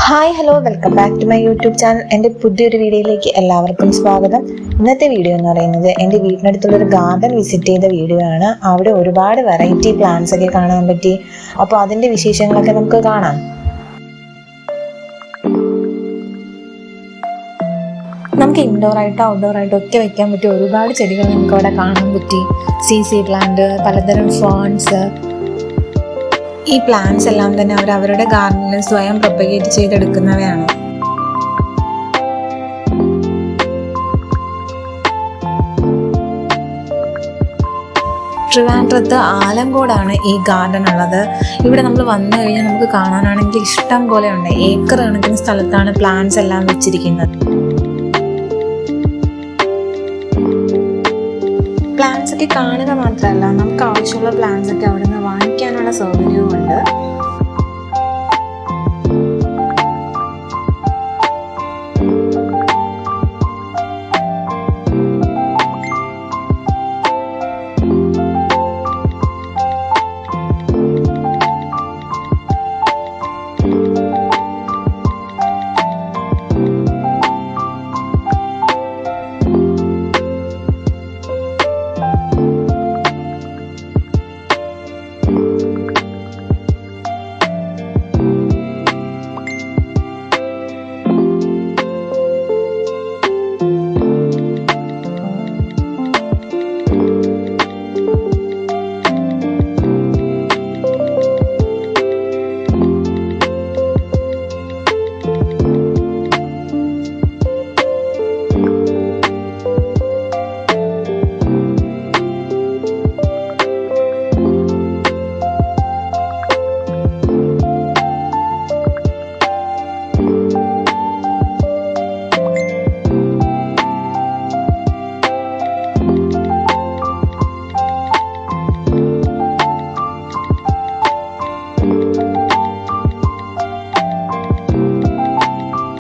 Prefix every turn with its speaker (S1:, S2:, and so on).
S1: Hi hello welcome back to my YouTube channel. എൻ്റെ പുതിയൊരു വീഡിയോയിലേക്ക് എല്ലാവർക്കും സ്വാഗതം. ഇന്നത്തെ വീഡിയോ എന്ന് പറയുന്നത് എൻ്റെ വീടിനടുത്തുള്ളൊരു ഗാർഡൻ വിസിറ്റ് ചെയ്ത വീഡിയോ ആണ്. അവിടെ ഒരുപാട് വെറൈറ്റി പ്ലാന്റ്സ് ഒക്കെ കാണാൻ പറ്റി. അപ്പോൾ അതിൻ്റെ വിശേഷങ്ങളൊക്കെ നമുക്ക് കാണാം. നമുക്ക് ഇൻഡോർ ആയിട്ടോ ഔട്ട്ഡോർ ആയിട്ടോ ഒക്കെ വെക്കാൻ പറ്റിയ ഒരുപാട് ചെടികൾ നമുക്ക് അവിടെ കാണാൻ പറ്റി. സി പ്ലാന്റ്, പലതരം ഫോൺസ്. ഈ പ്ലാന്റ്സ് എല്ലാം തന്നെ അവരവരുടെ ഗാർഡനിൽ സ്വയം പ്രൊപ്പഗേറ്റ് ചെയ്തെടുക്കുന്നവയാണ്. ട്രിവാൻഡ്രത്ത് ആലങ്കോടാണ് ഈ ഗാർഡൻ ഉള്ളത്. ഇവിടെ നമ്മൾ വന്നു കഴിഞ്ഞാൽ നമുക്ക് കാണാനാണെങ്കിൽ ഇഷ്ടം പോലെ ഉണ്ട്. ഏക്കർ കണക്കിന് സ്ഥലത്താണ് പ്ലാന്റ്സ് എല്ലാം വെച്ചിരിക്കുന്നത്. പ്ലാന്റ്സ് ഒക്കെ കാണുക മാത്രമല്ല, നമുക്ക് ആവശ്യമുള്ള പ്ലാന്റ്സ് ഒക്കെ അവിടെ നിന്ന് വാങ്ങിക്കാനുള്ള സൗകര്യവും ഉണ്ട്.